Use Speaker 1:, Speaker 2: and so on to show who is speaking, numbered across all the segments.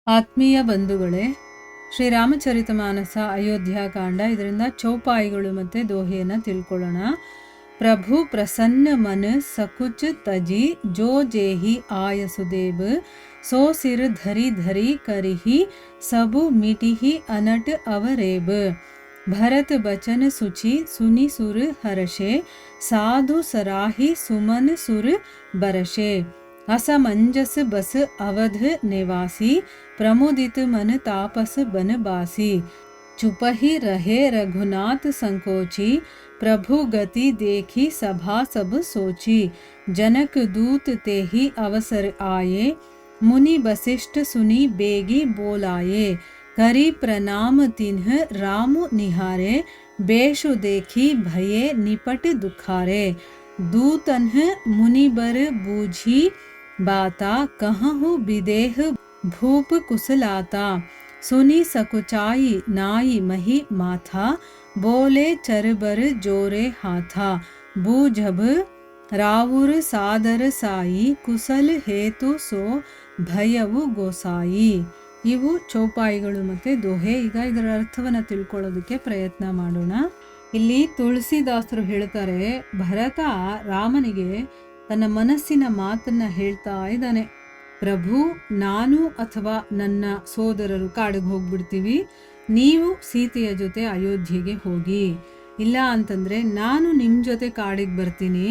Speaker 1: ಆತ್ಮೀಯ ಬಂಧುಗಳೇ, ಶ್ರೀರಾಮಚರಿತಮಾನಸ ಅಯೋಧ್ಯಾಕಾಂಡ, ಇದರಿಂದ ಚೌಪಾಯಿಗಳು ಮತ್ತು ದೋಹೆಯನ್ನು ತಿಳ್ಕೊಳ್ಳೋಣ. ಪ್ರಭು ಪ್ರಸನ್ನ ಮನ ಸಕುಚ ತಜಿ ಜೋ ಜೇಹಿ ಆಯ ಸುದೇವ್ ಸೋ ಸಿರ್ ಧರಿ ಧರಿ ಕರಿಹಿ ಸಬು ಮಿಟಿಹಿ ಅನಟ ಅವರೇಬ್ भरत बचन सुचि सुनि सुर हर्षे साधु सराहि सुमन सुर बरशे असमंजस बस अवध निवासी प्रमुदित मन तापस बनबासी चुपहि रहे रघुनाथ संकोची प्रभु गति देखी सभा सब सोची जनक दूत तेहि अवसर आये मुनि वशिष्ठ सुनि बेगी बोलाये करी प्रणाम तिन्ह राम निहारे बेशु देखी भये निपट दुखारे दूतन्ह मुनिबर बूझी बाता कहहु विदेह भूप कुशलाता सुनी सकुचाई नाई मही माथा बोले चरबर जोरे हाथा बूझब रावुर सादर साई कुशल हेतु सो भयವು ಗೋಸಾಯಿ. ಇವು ಚೌಪಾಯಿಗಳು ಮತ್ತು ದೋಹೆ. ಈಗ ಇದರ ಅರ್ಥವನ್ನು ತಿಳ್ಕೊಳ್ಳೋದಕ್ಕೆ ಪ್ರಯತ್ನ ಮಾಡೋಣ. ಇಲ್ಲಿ ತುಳಸಿದಾಸರು ಹೇಳ್ತಾರೆ, ಭರತ ರಾಮನಿಗೆ ತನ್ನ ಮನಸ್ಸಿನ ಮಾತನ್ನ ಹೇಳ್ತಾ ಇದ್ದಾನೆ. ಪ್ರಭು, ನಾನು ಅಥವಾ ನನ್ನ ಸೋದರರು ಕಾಡಿಗೆ ಹೋಗ್ಬಿಡ್ತೀವಿ, ನೀವು ಸೀತೆಯ ಜೊತೆ ಅಯೋಧ್ಯೆಗೆ ಹೋಗಿ. ಇಲ್ಲ ಅಂತಂದರೆ ನಾನು ನಿಮ್ಮ ಜೊತೆ ಕಾಡಿಗೆ ಬರ್ತೀನಿ,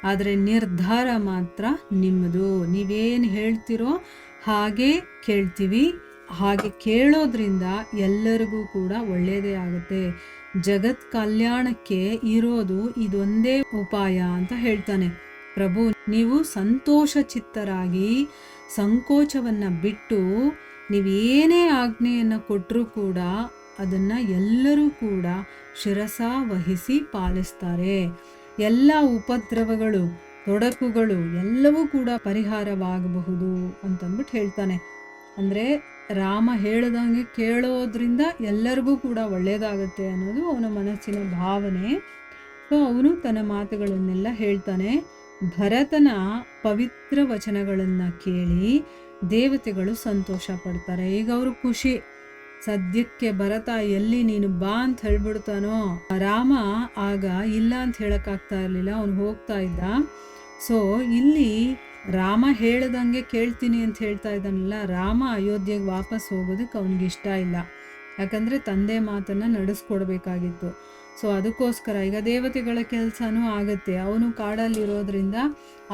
Speaker 1: ಆದರೆ ನಿರ್ಧಾರ ಮಾತ್ರ ನಿಮ್ಮದು. ನೀವೇನು ಹೇಳ್ತಿರೋ ಹಾಗೆ ಕೇಳ್ತೀವಿ. ಹಾಗೆ ಕೇಳೋದ್ರಿಂದ ಎಲ್ಲರಿಗೂ ಕೂಡ ಒಳ್ಳೆಯದೇ ಆಗುತ್ತೆ. ಜಗತ್ ಕಲ್ಯಾಣಕ್ಕೆ ಇರೋದು ಇದೊಂದೇ ಉಪಾಯ ಅಂತ ಹೇಳ್ತಾನೆ. ಪ್ರಭು, ನೀವು ಸಂತೋಷ ಚಿತ್ತರಾಗಿ ಸಂಕೋಚವನ್ನು ಬಿಟ್ಟು ನೀವೇನೇ ಆಜ್ಞೆಯನ್ನು ಕೊಟ್ಟರೂ ಕೂಡ ಅದನ್ನು ಎಲ್ಲರೂ ಕೂಡ ಶಿರಸ ವಹಿಸಿ ಪಾಲಿಸ್ತಾರೆ. ಎಲ್ಲ ಉಪದ್ರವಗಳು, ತೊಡಕುಗಳು ಎಲ್ಲವೂ ಕೂಡ ಪರಿಹಾರವಾಗಬಹುದು ಅಂತಂದ್ಬಿಟ್ಟು ಹೇಳ್ತಾನೆ. ಅಂದರೆ ರಾಮ ಹೇಳ್ದಂಗೆ ಕೇಳೋದ್ರಿಂದ ಎಲ್ಲರಿಗೂ ಕೂಡ ಒಳ್ಳೆಯದಾಗುತ್ತೆ ಅನ್ನೋದು ಅವನ ಮನಸ್ಸಿನ ಭಾವನೆ. ಸೊ ಅವನು ತನ್ನ ಮಾತುಗಳನ್ನೆಲ್ಲ ಹೇಳ್ತಾನೆ. ಭರತನ ಪವಿತ್ರ ವಚನಗಳನ್ನು ಕೇಳಿ ದೇವತೆಗಳು ಸಂತೋಷ ಪಡ್ತಾರೆ. ಈಗ ಅವರು ಖುಷಿ. ಸದ್ಯಕ್ಕೆ ಭರತ ಎಲ್ಲಿ ನೀನು ಬಾ ಅಂತ ಹೇಳ್ಬಿಡ್ತಾನೋ. ರಾಮ ಆಗ ಇಲ್ಲ ಅಂತ ಹೇಳೋಕ್ಕಾಗ್ತಾ ಇರಲಿಲ್ಲ, ಅವನು ಹೋಗ್ತಾ ಇದ್ದ. ಸೊ ಇಲ್ಲಿ ರಾಮ ಹೇಳ್ದಂಗೆ ಕೇಳ್ತೀನಿ ಅಂತ ಹೇಳ್ತಾ ಇದ್ದಾನಲ್ಲ, ರಾಮ ಅಯೋಧ್ಯೆಗೆ ವಾಪಸ್ ಹೋಗೋದಕ್ಕೆ ಅವನಿಗೆ ಇಷ್ಟ ಇಲ್ಲ. ಯಾಕಂದರೆ ತಂದೆ ಮಾತನ್ನು ನಡೆಸ್ಕೊಡ್ಬೇಕಾಗಿತ್ತು. ಸೊ ಅದಕ್ಕೋಸ್ಕರ ಈಗ ದೇವತೆಗಳ ಕೆಲಸನೂ ಆಗುತ್ತೆ. ಅವನು ಕಾಡಲ್ಲಿರೋದ್ರಿಂದ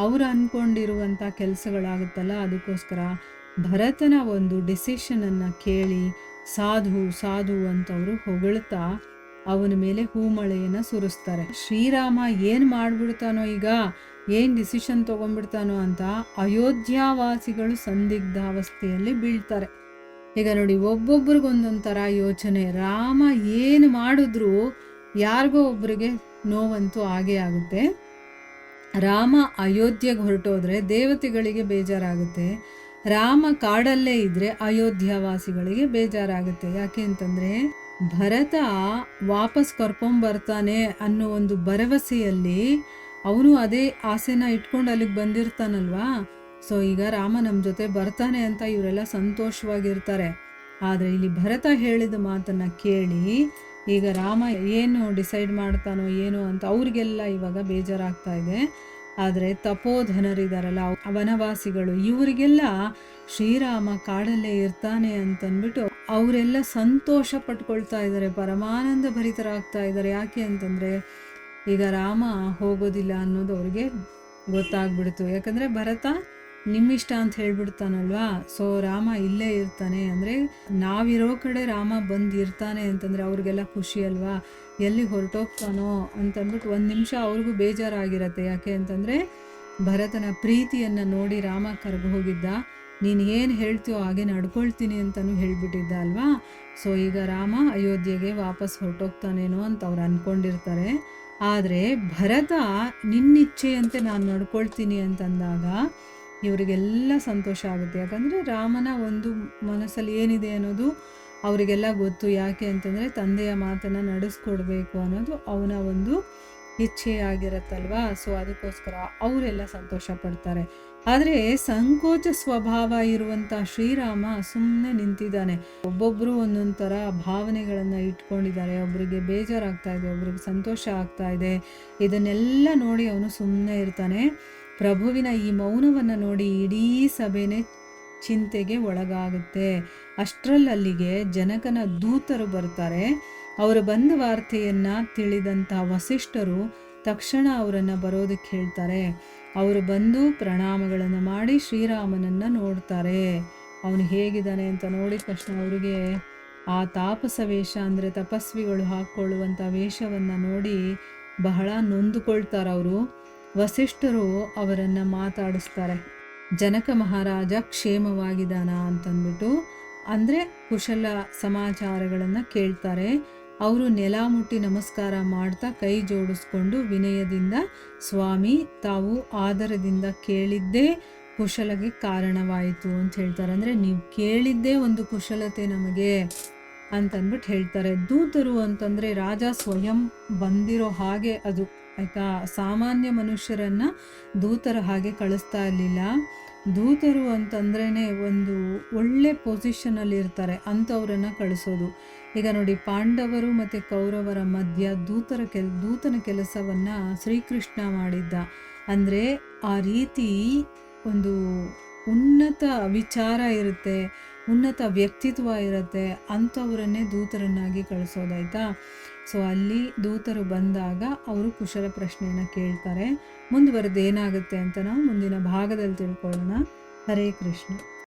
Speaker 1: ಅವರು ಅಂದ್ಕೊಂಡಿರುವಂಥ ಕೆಲಸಗಳಾಗುತ್ತಲ್ಲ, ಅದಕ್ಕೋಸ್ಕರ ಭರತನ ಒಂದು ಡಿಸಿಷನನ್ನು ಕೇಳಿ ಸಾಧು ಸಾಧು ಅಂತವರು ಹೊಗಳ್ತಾ ಅವನ ಮೇಲೆ ಹೂಮಳೆಯನ್ನು ಸುರಿಸ್ತಾರೆ. ಶ್ರೀರಾಮ ಏನು ಮಾಡಿಬಿಡ್ತಾನೋ, ಈಗ ಏನು ಡಿಸಿಷನ್ ತೊಗೊಂಡ್ಬಿಡ್ತಾನೋ ಅಂತ ಅಯೋಧ್ಯಾವಾಸಿಗಳು ಸಂದಿಗ್ಧಾವಸ್ಥೆಯಲ್ಲಿ ಬೀಳ್ತಾರೆ. ಈಗ ನೋಡಿ, ಒಬ್ಬೊಬ್ರಿಗೊಂದೊಂದು ಥರ ಯೋಚನೆ. ರಾಮ ಏನು ಮಾಡಿದ್ರೂ ಯಾರಿಗೋ ಒಬ್ಬರಿಗೆ ನೋವಂತೂ ಆಗೇ ಆಗುತ್ತೆ. ರಾಮ ಅಯೋಧ್ಯೆಗೆ ಹೊರಟೋದ್ರೆ ದೇವತೆಗಳಿಗೆ ಬೇಜಾರಾಗುತ್ತೆ. ರಾಮ ಕಾಡಲ್ಲೇ ಇದ್ದರೆ ಅಯೋಧ್ಯಾವಾಸಿಗಳಿಗೆ ಬೇಜಾರಾಗುತ್ತೆ. ಯಾಕೆ ಅಂತಂದರೆ ಭರತ ವಾಪಸ್ ಕರ್ಕೊಂಬರ್ತಾನೆ ಅನ್ನೋ ಒಂದು ಭರವಸೆಯಲ್ಲಿ ಅವನು ಅದೇ ಆಸೆನ ಇಟ್ಕೊಂಡು ಅಲ್ಲಿಗೆ ಬಂದಿರ್ತಾನಲ್ವಾ. ಸೊ ಈಗ ರಾಮ ನಮ್ಮ ಜೊತೆ ಬರ್ತಾನೆ ಅಂತ ಇವರೆಲ್ಲ ಸಂತೋಷವಾಗಿರ್ತಾರೆ. ಆದರೆ ಇಲ್ಲಿ ಭರತ ಹೇಳಿದ ಮಾತನ್ನು ಕೇಳಿ ಈಗ ರಾಮ ಏನು ಡಿಸೈಡ್ ಮಾಡ್ತಾನೋ ಏನೋ ಅಂತ ಅವ್ರಿಗೆಲ್ಲ ಇವಾಗ ಬೇಜಾರಾಗ್ತಾ ಇದೆ. ಆದರೆ ತಪೋಧನರಿದಾರಲ್ಲ, ವನವಾಸಿಗಳು, ಇವರಿಗೆಲ್ಲ ಶ್ರೀರಾಮ ಕಾಡಲ್ಲೇ ಇರ್ತಾನೆ ಅಂತಂದ್ಬಿಟ್ಟು ಅವರೆಲ್ಲ ಸಂತೋಷ ಪಟ್ಕೊಳ್ತಾ ಇದ್ದಾರೆ, ಪರಮಾನಂದ ಭರಿತರಾಗ್ತಾ ಇದ್ದಾರೆ. ಯಾಕೆ ಅಂತಂದರೆ ಈಗ ರಾಮ ಹೋಗೋದಿಲ್ಲ ಅನ್ನೋದು ಅವ್ರಿಗೆ ಗೊತ್ತಾಗ್ಬಿಡ್ತು. ಯಾಕಂದರೆ ಭರತ ನಿಮ್ಮಿಷ್ಟ ಅಂತ ಹೇಳ್ಬಿಡ್ತಾನಲ್ವಾ. ಸೊ ರಾಮ ಇಲ್ಲೇ ಇರ್ತಾನೆ ಅಂದರೆ ನಾವಿರೋ ಕಡೆ ರಾಮ ಬಂದು ಇರ್ತಾನೆ ಅಂತಂದರೆ ಅವ್ರಿಗೆಲ್ಲ ಖುಷಿ ಅಲ್ವಾ. ಎಲ್ಲಿ ಹೊರಟೋಗ್ತಾನೋ ಅಂತಂದ್ಬಿಟ್ಟು ಒಂದು ನಿಮಿಷ ಅವ್ರಿಗೂ ಬೇಜಾರಾಗಿರತ್ತೆ. ಯಾಕೆ ಅಂತಂದರೆ ಭರತನ ಪ್ರೀತಿಯನ್ನು ನೋಡಿ ರಾಮ ಕರ್ಗೆ ಹೋಗಿದ್ದ. ನೀನು ಏನು ಹೇಳ್ತೀಯೋ ಹಾಗೆ ನಡ್ಕೊಳ್ತೀನಿ ಅಂತಲೂ ಹೇಳ್ಬಿಟ್ಟಿದ್ದ ಅಲ್ವಾ. ಸೊ ಈಗ ರಾಮ ಅಯೋಧ್ಯೆಗೆ ವಾಪಸ್ ಹೊರಟೋಗ್ತಾನೇನೋ ಅಂತ ಅವ್ರು ಅಂದ್ಕೊಂಡಿರ್ತಾರೆ. ಆದರೆ ಭರತ ನಿನ್ನಿಚ್ಛೆಯಂತೆ ನಾನು ನಡ್ಕೊಳ್ತೀನಿ ಅಂತಂದಾಗ ಇವರಿಗೆಲ್ಲ ಸಂತೋಷ ಆಗುತ್ತೆ. ಯಾಕಂದರೆ ರಾಮನ ಒಂದು ಮನಸ್ಸಲ್ಲಿ ಏನಿದೆ ಅನ್ನೋದು ಅವರಿಗೆಲ್ಲ ಗೊತ್ತು. ಯಾಕೆ ಅಂತಂದರೆ ತಂದೆಯ ಮಾತನ್ನು ನಡೆಸ್ಕೊಡ್ಬೇಕು ಅನ್ನೋದು ಅವನ ಒಂದು ಇಚ್ಛೆ ಆಗಿರತ್ತಲ್ವಾ, ಸೊ ಅದಕ್ಕೋಸ್ಕರ ಅವರೆಲ್ಲ ಸಂತೋಷ ಪಡ್ತಾರೆ. ಆದರೆ ಸಂಕೋಚ ಸ್ವಭಾವ ಇರುವಂಥ ಶ್ರೀರಾಮ ಸುಮ್ಮನೆ ನಿಂತಿದ್ದಾನೆ. ಒಬ್ಬೊಬ್ಬರು ಒಂದೊಂದು ಥರ ಭಾವನೆಗಳನ್ನು ಇಟ್ಕೊಂಡಿದ್ದಾರೆ. ಒಬ್ಬರಿಗೆ ಬೇಜಾರಾಗ್ತಾ ಇದೆ, ಒಬ್ರಿಗೆ ಸಂತೋಷ ಆಗ್ತಾ ಇದೆ. ಇದನ್ನೆಲ್ಲ ನೋಡಿ ಅವನು ಸುಮ್ಮನೆ ಇರ್ತಾನೆ. ಪ್ರಭುವಿನ ಈ ಮೌನವನ್ನು ನೋಡಿ ಇಡೀ ಸಭೆನೇ ಚಿಂತೆಗೆ ಒಳಗಾಗುತ್ತೆ. ಅಷ್ಟರಲ್ಲಲ್ಲಿಗೆ ಜನಕನ ದೂತರು ಬರ್ತಾರೆ. ಅವರು ಬಂದ ವಾರ್ತೆಯನ್ನು ತಿಳಿದಂಥ ವಸಿಷ್ಠರು ತಕ್ಷಣ ಅವರನ್ನು ಬರೋದಕ್ಕೆ ಹೇಳ್ತಾರೆ. ಅವರು ಬಂದು ಪ್ರಣಾಮಗಳನ್ನು ಮಾಡಿ ಶ್ರೀರಾಮನನ್ನು ನೋಡ್ತಾರೆ. ಅವನು ಹೇಗಿದ್ದಾನೆ ಅಂತ ನೋಡಿದ ತಕ್ಷಣ ಅವರಿಗೆ ಆ ತಾಪಸ ವೇಷ ಅಂದರೆ ತಪಸ್ವಿಗಳು ಹಾಕ್ಕೊಳ್ಳುವಂಥ ವೇಷವನ್ನು ನೋಡಿ ಬಹಳ ನೊಂದುಕೊಳ್ತಾರೆ ಅವರು. ವಸಿಷ್ಠರು ಅವರನ್ನು ಮಾತಾಡಿಸ್ತಾರೆ. ಜನಕ ಮಹಾರಾಜ ಕ್ಷೇಮವಾಗಿದ್ದಾನ ಅಂತಂದ್ಬಿಟ್ಟು, ಅಂದರೆ ಕುಶಲ ಸಮಾಚಾರಗಳನ್ನು ಕೇಳ್ತಾರೆ. ಅವರು ನೆಲ ಮುಟ್ಟಿ ನಮಸ್ಕಾರ ಮಾಡ್ತಾ ಕೈ ಜೋಡಿಸ್ಕೊಂಡು ವಿನಯದಿಂದ, ಸ್ವಾಮಿ ತಾವು ಆದರದಿಂದ ಕೇಳಿದ್ದೇ ಕುಶಲಗೆ ಕಾರಣವಾಯಿತು ಅಂತ ಹೇಳ್ತಾರೆ. ಅಂದರೆ ನೀವು ಕೇಳಿದ್ದೇ ಒಂದು ಕುಶಲತೆ ನಮಗೆ ಅಂತಂದ್ಬಿಟ್ಟು ಹೇಳ್ತಾರೆ. ದೂತರು ಅಂತಂದರೆ ರಾಜ ಸ್ವಯಂ ಬಂದಿರೋ ಹಾಗೆ ಅದು, ಆಯಿತಾ. ಸಾಮಾನ್ಯ ಮನುಷ್ಯರನ್ನು ದೂತರ ಹಾಗೆ ಕಳಿಸ್ತಾ ಇರಲಿಲ್ಲ. ದೂತರು ಅಂತಂದ್ರೇ ಒಂದು ಒಳ್ಳೆ ಪೊಸಿಷನಲ್ಲಿ ಇರ್ತಾರೆ, ಅಂಥವ್ರನ್ನು ಕಳಿಸೋದು. ಈಗ ನೋಡಿ, ಪಾಂಡವರು ಮತ್ತು ಕೌರವರ ಮಧ್ಯ ದೂತನ ಕೆಲಸವನ್ನು ಶ್ರೀಕೃಷ್ಣ ಮಾಡಿದ್ದ. ಅಂದರೆ ಆ ರೀತಿ ಒಂದು ಉನ್ನತ ವಿಚಾರ ಇರುತ್ತೆ, ಉನ್ನತ ವ್ಯಕ್ತಿತ್ವ ಇರುತ್ತೆ, ಅಂಥವರನ್ನೇ ದೂತರನ್ನಾಗಿ ಕಳಿಸೋದಾಯ್ತಾ. ಸೊ ಅಲ್ಲಿ ದೂತರು ಬಂದಾಗ ಅವರು ಕುಶಲ ಪ್ರಶ್ನೆಯನ್ನು ಕೇಳ್ತಾರೆ. ಮುಂದುವರೆದು ಏನಾಗುತ್ತೆ ಅಂತ ನಾವು ಮುಂದಿನ ಭಾಗದಲ್ಲಿ ತಿಳ್ಕೊಳ್ಳೋಣ. ಹರೇ ಕೃಷ್ಣ.